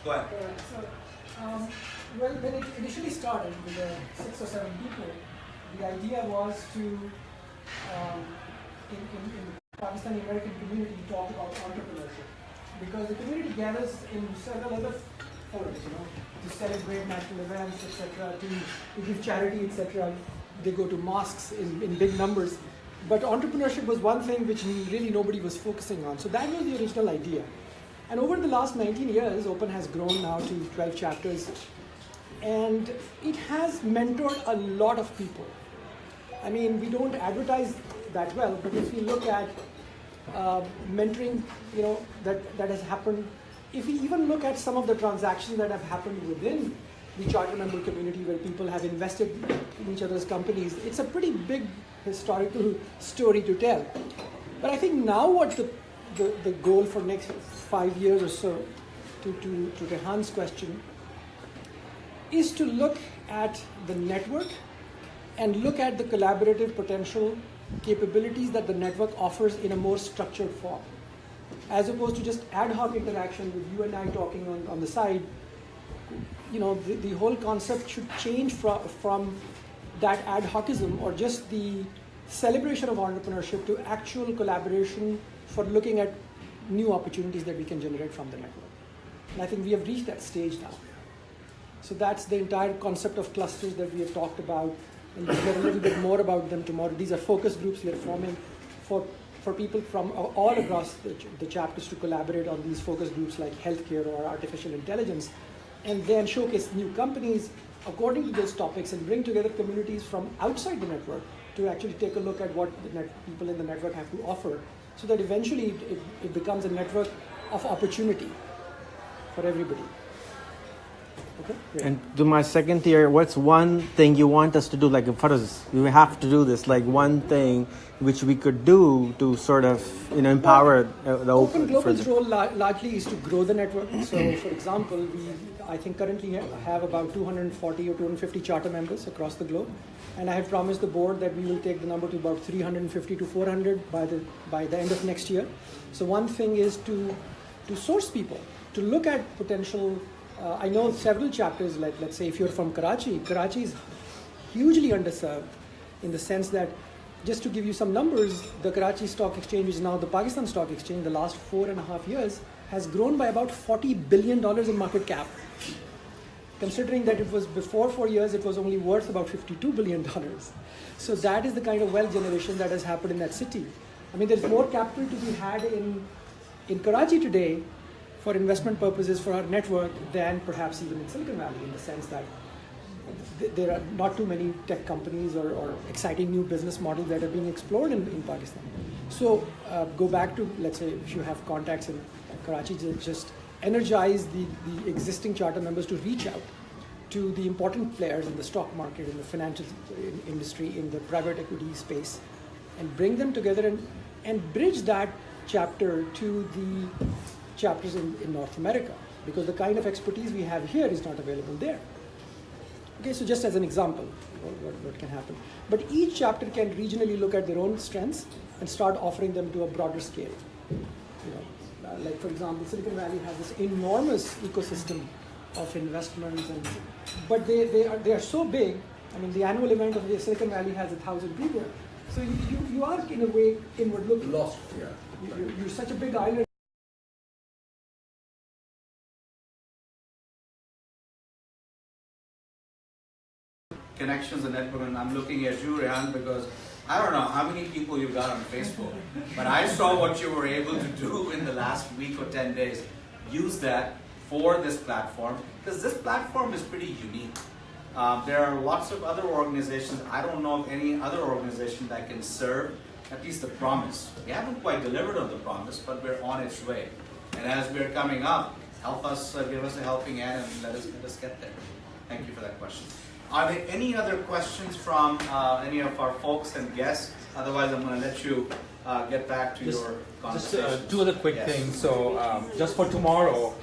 Go ahead. Well, when it initially started with 6 or 7 people, the idea was to, in the Pakistani American community, talk about entrepreneurship. Because the community gathers in several other forums, to celebrate national events, etc., to give charity, etc. They go to mosques in big numbers. But entrepreneurship was one thing which really nobody was focusing on. So that was the original idea. And over the last 19 years, Open has grown now to 12 chapters. And it has mentored a lot of people. I mean, we don't advertise that well, but if we look at mentoring, that has happened, if we even look at some of the transactions that have happened within the charter member community where people have invested in each other's companies, it's a pretty big historical story to tell. But I think now what the goal for next 5 years or so, to Rehan's question, is to look at the network and look at the collaborative potential capabilities that the network offers in a more structured form. As opposed to just ad hoc interaction with you and I talking on the side, the whole concept should change from that ad hocism or just the celebration of entrepreneurship to actual collaboration for looking at new opportunities that we can generate from the network. And I think we have reached that stage now. So that's the entire concept of clusters that we have talked about. And we'll hear a little bit more about them tomorrow. These are focus groups we are forming for people from all across the chapters to collaborate on these focus groups like healthcare or artificial intelligence, and then showcase new companies according to those topics and bring together communities from outside the network to actually take a look at what the people in the network have to offer, so that eventually it becomes a network of opportunity for everybody. Okay. Great. And to my second tier, what's one thing you want us to do? Like, for us, we have to do this. Like one thing which we could do to sort of, empower the Open Global's role largely is to grow the network. So, for example, I think currently have about 240 or 250 charter members across the globe, and I have promised the board that we will take the number to about 350 to 400 by the end of next year. So, one thing is to source people, to look at potential. I know several chapters, like let's say if you're from Karachi is hugely underserved in the sense that, just to give you some numbers, the Karachi Stock Exchange, which is now the Pakistan Stock Exchange, the last 4.5 years has grown by about $40 billion in market cap. Considering that it was before 4 years, it was only worth about $52 billion. So that is the kind of wealth generation that has happened in that city. I mean, there's more capital to be had in Karachi today for investment purposes for our network than perhaps even in Silicon Valley, in the sense that there are not too many tech companies or exciting new business models that are being explored in Pakistan. So go back to, let's say, if you have contacts in Karachi, just energize the existing charter members to reach out to the important players in the stock market, in the financial industry, in the private equity space, and bring them together and bridge that chapter to the chapters in North America, because the kind of expertise we have here is not available there. Okay, so just as an example, what can happen. But each chapter can regionally look at their own strengths and start offering them to a broader scale. Like for example, Silicon Valley has this enormous ecosystem of investments, but they are so big. I mean, the annual event of the Silicon Valley has 1,000 people. So you are in a way inward looking. Lost, yeah. You're such a big island. Connections and network, and I'm looking at you, Rehan, because I don't know how many people you got on Facebook, but I saw what you were able to do in the last week or 10 days. Use that for this platform, because this platform is pretty unique. There are lots of other organizations. I don't know of any other organization that can serve at least the promise. We haven't quite delivered on the promise, but we're on its way. And as we're coming up, help us, give us a helping hand, and let us get there. Thank you for that question. Are there any other questions from any of our folks and guests? Otherwise, I'm going to let you get back to your conversation. Just two other quick things. So just for tomorrow,